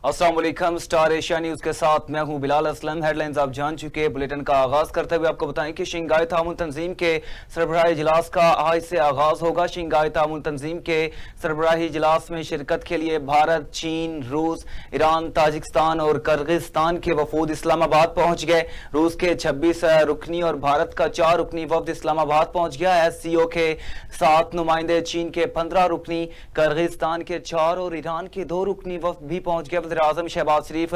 अस्सलाम वालेकुम। Star Asia news के साथ मैं हूं बिलाल असलम। हेडलाइंस आप जान चुके। बुलेटिन का आगाज करते हुए आपको बताएं कि शंघाई तामुन तंजीम के सरबराही इजलास का आज से आगाज होगा। शंघाई तामुन तंजीम के सरबराही इजलास में शिरकत के लिए भारत, चीन, रूस, ईरान, ताजिकिस्तान और किर्गिस्तान के वफूद इस्लामाबाद पहुंच गए। रूस के 26 रुकनी और भारत का 4 रुकनी वफद इस्लामाबाद पहुंच गया। SCO के 7 नुमाइंदे, चीन के 15 रुकनी, किर्गिस्तान के 4 और ईरान के 2 रुकनी वफद भी पहुंच गए। वज़ीर-ए-आज़म शहबाज शरीफ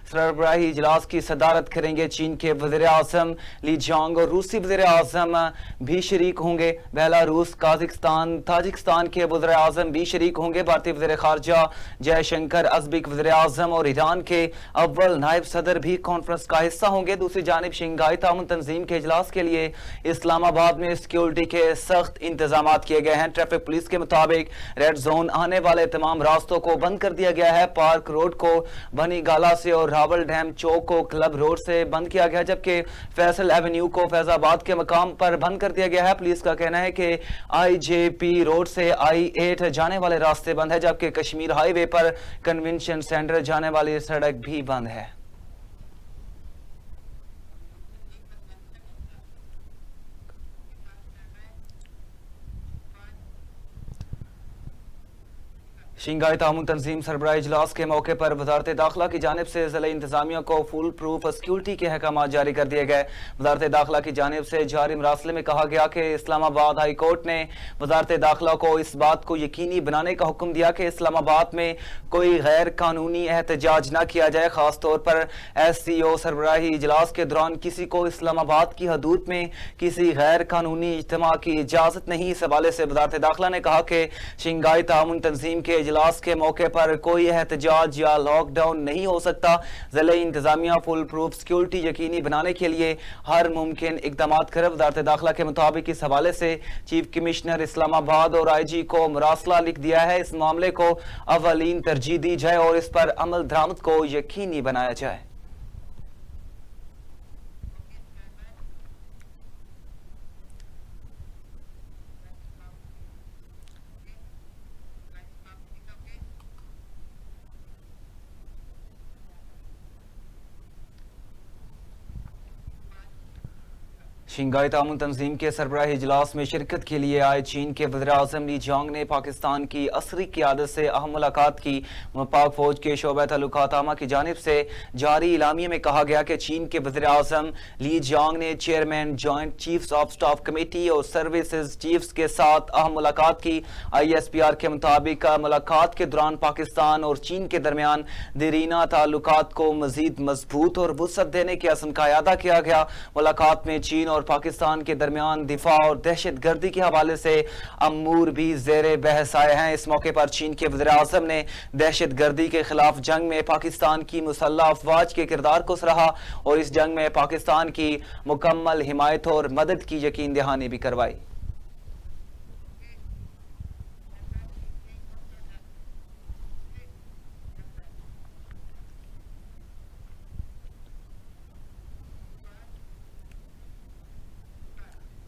सरबराही इजलास की सदारत करेंगे। चीन के वज़ीर-ए-आज़म ली जांग और रूसी वज़ीर-ए-आज़म भी शरीक होंगे। बेलारूस, काज़ाकिस्तान, ताजिकिस्तान के वज़ीर-ए-आज़म भी शरीक होंगे। भारतीय वज़ीर ख़ारजा जयशंकर, अज़बिक वज़ीर-ए-आज़म और ईरान के अव्वल नायब सदर भी कॉन्फ्रेंस का हिस्सा होंगे। दूसरी जानिब शंघाई तामुन तंजीम के इजलास के लिए इस्लामाबाद में सिक्योरिटी के सख्त इंतजाम किए गए हैं। ट्रैफिक पुलिस के मुताबिक रेड जोन आने वाले तमाम रास्तों को बंद कर दिया गया है। पार्क रोड को बनी गाला से और रावल डैम चौक को क्लब रोड से बंद किया गया, जबकि फैसल एवेन्यू को फैजाबाद के मकाम पर बंद कर दिया गया है। पुलिस का कहना है कि IJP रोड से I8 जाने वाले रास्ते बंद है, जबकि कश्मीर हाईवे पर कन्वेंशन सेंटर जाने वाली सड़क भी बंद है। शंघाई तामुन तंजीम सरबराही इजलास के मौके पर वजारत दाखिला की जानिब से ज़िला इंतजामिया को फुल प्रूफ सिक्योरिटी के अहकाम जारी कर दिए गए। वजारत दाखिला की जानिब से जारी मरासले में कहा गया कि इस्लामाबाद हाई कोर्ट ने वजारत दाखिला को इस बात को यकीनी बनाने का हुक्म दिया कि इस्लामाबाद में कोई गैर कानूनी एहतजाज न किया जाए। खास तौर पर SCO सरबराही इजलास के दौरान किसी को इस्लामाबाद की हदूद में किसी गैर कानूनी इज्तिमा की इजाजत नहीं। इस हवाले से वजारत दाखिला ने कहा कि शंघाई तामुन तंजीम के इजलास के मौके पर कोई एहतजाज या लॉकडाउन नहीं हो सकता। ज़िला इंतजामिया फुल प्रूफ सिक्योरिटी यकीनी बनाने के लिए हर मुमकिन इकदाम करे। वज़ारत दाखिला के मुताबिक इस हवाले से चीफ कमिश्नर इस्लामाबाद और IG को मरासला लिख दिया है। इस मामले को अवलीन तरजीह दी जाए और इस पर अमल दरामद को यकीनी बनाया जाए। शंघाई तामुन तंजीम के सरबराही इजलास में शिरकत के लिए आए चीन के वज़ीर-ए-आज़म ली जांग ने पाकिस्तान की असरी क़यादत से अहम मुलाकात की। पाक फौज के शोबा तल्लुकात आमा की जानिब से जारी इलामिये में कहा गया कि चीन के वज़ीर-ए-आज़म ली जांग ने chairman joint chiefs of staff committee और सर्विसेज चीफ्स के साथ अहम मुलाकात की। ISPR के मुताबिक मुलाकात के दौरान पाकिस्तान और चीन के दरमियान दरीना ताल्लुकात को मजीद मजबूत और वुसअत देने के अज़्म का इआदा किया गया। मुलाकात में चीन और पाकिस्तान के दरमियान दिफा और दहशत गर्दी के हवाले से अमूर भी ज़ेरे बहस आए हैं। इस मौके पर चीन के वज़ीर-ए-आज़म ने दहशत गर्दी के खिलाफ जंग में पाकिस्तान की मुसल्लह अफवाज के किरदार को सराहा और इस जंग में पाकिस्तान की मुकम्मल हिमायत और मदद की यकीन दहानी भी करवाई।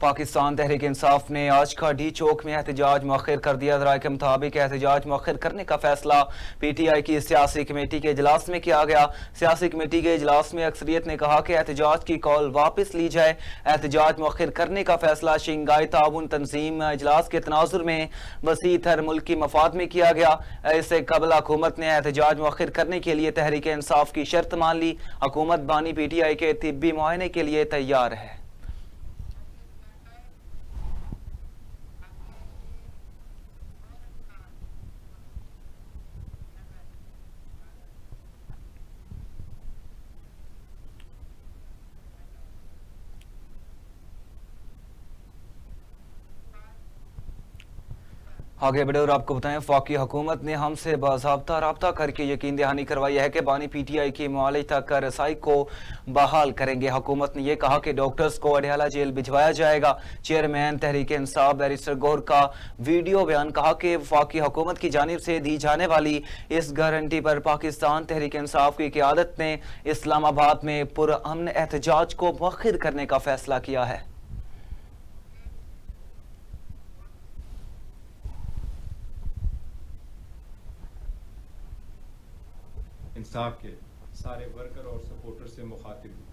पाकिस्तान तहरीक इंसाफ ने आज का डी चौक में एहतजाज मौखर कर दिया। राय के मुताबिक एहतजाज मौखर करने का फैसला PTI की सियासी कमेटी के इजलास में किया गया। सियासी कमेटी के इजलास में अक्सरियत ने कहा कि एहतजाज की कॉल वापस ली जाए। एहतजाज मौखर करने का फैसला शंघाई ताउन तंजीम इजलास के तनाजुर में वसी तर मुल्की मफाद में किया गया। इससे कबल हुकूमत ने एहतजाज मौखर करने के लिए तहरीक इंसाफ की शर्त मान ली। हुकूमत बानी PTI के तिब्बी मुआयने के लिए तैयार है। आगे बढ़े और आपको बताएं, वफाकी हुकूमत ने हमसे बाज़ाब्ता राब्ता करके यकीन दहानी करवाई है कि बानी PTI की मुआलज तक रसाई को बहाल करेंगे। हुकूमत ने यह कहा कि डॉक्टर्स को अडयाला जेल भिजवाया जाएगा। चेयरमैन तहरीक इंसाफ बैरिस्टर गौहर का वीडियो बयान कहा कि वफाकी हुकूमत की जानिब से दी जाने वाली इस गारंटी पर पाकिस्तान तहरीक इंसाफ की क़यादत ने इस्लामाबाद में पुरअमन एहतजाज को मुअख्खर करने का फैसला किया है। इंसाफ के सारे वर्कर और सपोर्टर से मुखातिब हूँ।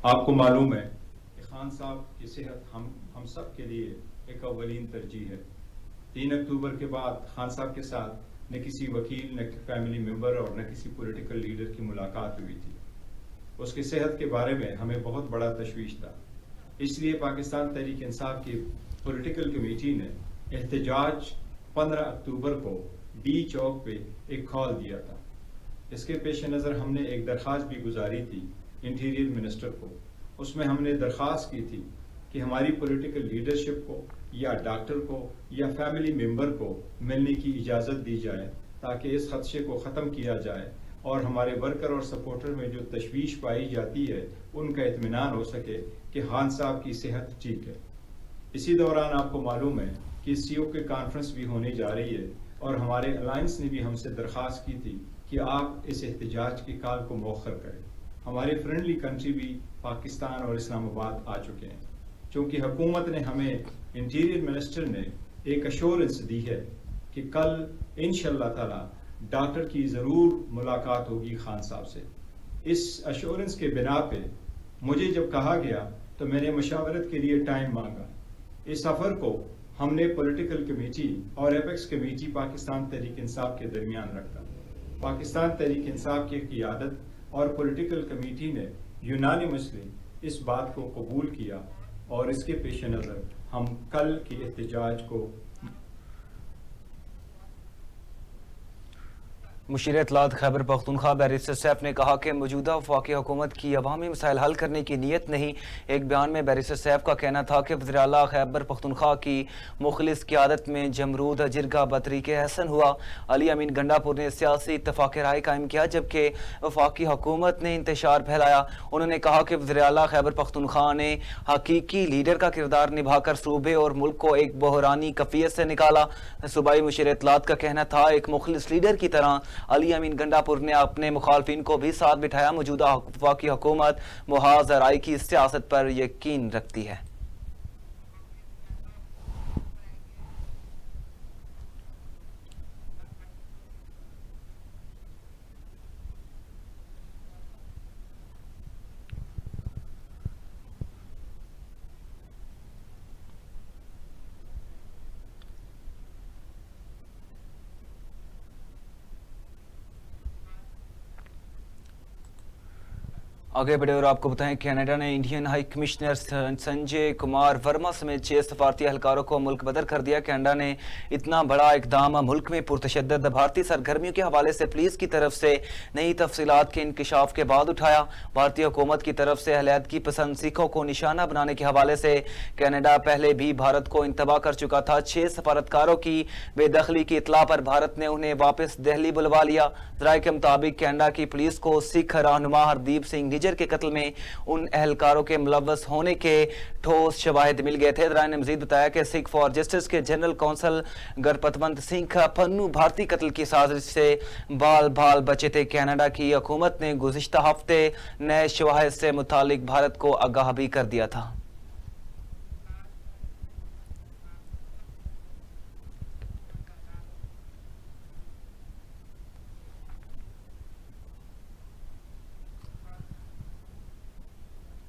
आपको मालूम है कि खान साहब की सेहत हम सब के लिए एक अव्वलीन तरजीह है। 3 अक्टूबर के बाद खान साहब के साथ न किसी वकील, न फैमिली मेंबर और न किसी पॉलिटिकल लीडर की मुलाकात हुई थी। उसकी सेहत के बारे में हमें बहुत बड़ा तशवीश था। इसलिए पाकिस्तान तहरीक इंसाफ की पॉलिटिकल कमेटी ने एहतजाज 15 अक्टूबर को डी चौक पे एक कॉल दिया था। इसके पेश नज़र हमने एक दरख्वास्त भी गुजारी थी इंटीरियर मिनिस्टर को। उसमें हमने दरख्वास्त की थी कि हमारी पॉलिटिकल लीडरशिप को या डॉक्टर को या फैमिली मेंबर को मिलने की इजाज़त दी जाए ताकि इस खदशे को ख़त्म किया जाए और हमारे वर्कर और सपोर्टर में जो तशवीश पाई जाती है उनका इत्मीनान हो सके कि खान साहब की सेहत ठीक है। इसी दौरान आपको मालूम है कि सीओ की कॉन्फ्रेंस भी होने जा रही है और हमारे अलायंस ने भी हमसे दरख्वास्त की थी कि आप इस एहतजाज की कॉल को मौखर करें। हमारे फ्रेंडली कंट्री भी पाकिस्तान और इस्लामाबाद आ चुके हैं। चूँकि हुकूमत ने हमें, इंटीरियर मिनिस्टर ने एक अश्योरेंस दी है कि कल इंशाअल्लाह ताला डॉक्टर की ज़रूर मुलाकात होगी खान साहब से। इस अश्योरेंस के बिना पे मुझे जब कहा गया तो मैंने मशावरत के लिए टाइम मांगा। इस सफ़र को हमने पॉलिटिकल कमेटी और एपेक्स कमेटी पाकिस्तान तहरीक इंसाफ के दरमियान रखा। पाकिस्तान तहरीक इंसाफ की क़ियादत और पॉलिटिकल कमेटी ने यूनानिमसली इस बात को कबूल किया और इसके पेश नज़र हम कल के एहतजाज को मुशीर इत्तलात खैबर पख्तूनख्वा बैरिस्टर सैफ ने कहा कि मौजूदा वफाकी हुकूमत की अवामी मसाइल हल करने की नीयत नहीं। एक बयान में बैरिस्टर सैफ का कहना था कि वज़ीर आला खैबर पख्तूनख्वा की मुखलिस क़ियादत में जमरूद जिरगा बतरीके हसन हुआ। अली अमीन गंडापुर ने सियासी इत्तफ़ाक़ राय कायम किया जबकि वफाकी हुकूमत ने इंतशार फैलाया। उन्होंने कहा कि वज़ीर आला खैबर पख्तूनख्वा ने हकीकी लीडर का किरदार निभाकर सूबे और मुल्क को एक बहरानी कफ़ियत से निकाला। सूबाई मुशीर इत्तलात का कहना था एक मुखलिस लीडर की तरह अली अमीन गंडापुर ने अपने मुखालफिन को भी साथ बिठाया। मौजूदा वफाकी हुकूमत मुहाज़ राय की सियासत पर यकीन रखती है। आगे बढ़े और आपको बताएं कनाडा ने Indian high commissioner Sanjay Kumar Verma समेत 6 सफारती एहलकारों को मुल्क बदर कर दिया। कनाडा ने इतना बड़ा इकदाम मुल्क में पुरतशद्दद भारतीय सरगर्मियों के हवाले से पुलिस की तरफ से नई तफसीलात के इंकशाफ के बाद उठाया। भारतीय हुकूमत की तरफ से अहलियत पसंद सिखों को निशाना बनाने के हवाले से कनाडा पहले भी भारत को इंतबा कर चुका था। 6 सफारतकारों की बेदखली की इतला पर भारत ने उन्हें वापस दिल्ली बुलवा लिया। जराये के मुताबिक कनाडा की पुलिस को सिख रहनुमा हरदीप सिंह निजर के कत्ल में उन एहलकारों के मुलव्वस होने के ठोस शवाहिद मिल गए थे। जराये ने मजीद बताया कि सिख फॉर जस्टिस के जनरल कौंसल गरपतवंत सिंह पन्नू भारतीय कत्ल की साजिश से बाल बाल बचे थे। कनाडा की हुकूमत ने गुज़िश्ता हफ्ते नए शवाहिद से मुतालिक भारत को आगाह भी कर दिया था।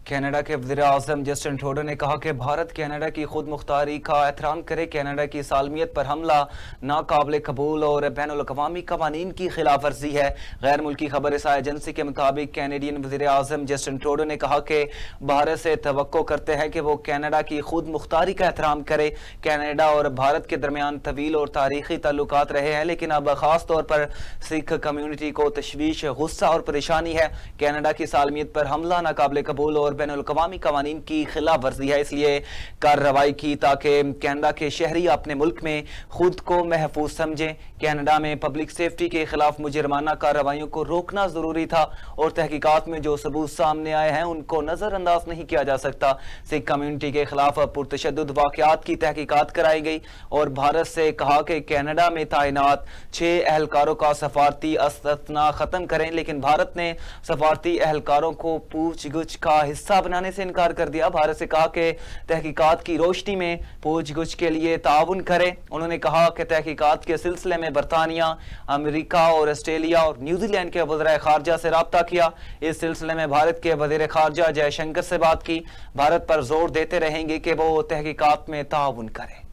कनाडा के वज़ीर-ए-आज़म जस्टिन ट्रूडो ने कहा कि भारत कनाडा की खुद मुख्तारी का एहतराम करे। कनाडा की सालमियत पर हमला नाकाबिल कबूल और बैनुल-अक़वामी क़वानीन की खिलाफ वर्जी है। गैर मुल्की खबर रसाई एजेंसी के मुताबिक कैनेडियन वज़ीर-ए-आज़म जस्टिन ट्रूडो ने कहा कि भारत से तवक्को करते हैं कि वो कनाडा की खुद मुख्तारी का एहतराम करे। कनाडा और भारत के दरमियान तवील और तारीखी ताल्लुकात रहे हैं, लेकिन अब खास तौर पर सिख कम्यूनिटी को तशवीश, गुस्सा और परेशानी है। कनाडा की सालमियत पर हमला नाकाबिल कबूल और बैनुल-अक़वामी क़वानीन की खिलाफ वर्जी है, इसलिए कार्रवाई की ताकि कनाडा के शहरी अपने मुल्क में खुद को महफूज समझें। कनाडा में पब्लिक सेफ्टी के खिलाफ मुजरमाना कार्रवाइयों को रोकना जरूरी था और तहकीकात में जो सबूत सामने आए हैं उनको नजरअंदाज नहीं किया जा सकता। सिख कम्यूनिटी के खिलाफ पुरतशद्दुद वाक़यात की तहकीकात कराई गई और भारत से कहा कि कनाडा में तैनात 6 एहलकारों का सफारती इस्तना खत्म करें, लेकिन भारत ने सफारती एहलकारों को पूछ गुछ का हिस्सा حصہ بنانے سے انکار کر دیا. بھارت سے کہا کہ تحقیقات کی روشنی میں پوچھ گچھ کے لیے تعاون کرے. انہوں نے کہا کہ تحقیقات کے سلسلے میں برطانیہ، امریکہ اور آسٹریلیا اور نیوزی لینڈ کے وزرائے خارجہ سے رابطہ کیا. اس سلسلے میں بھارت کے وزیر خارجہ جے شنکر سے بات کی. بھارت پر زور دیتے رہیں گے کہ وہ تحقیقات میں تعاون کرے.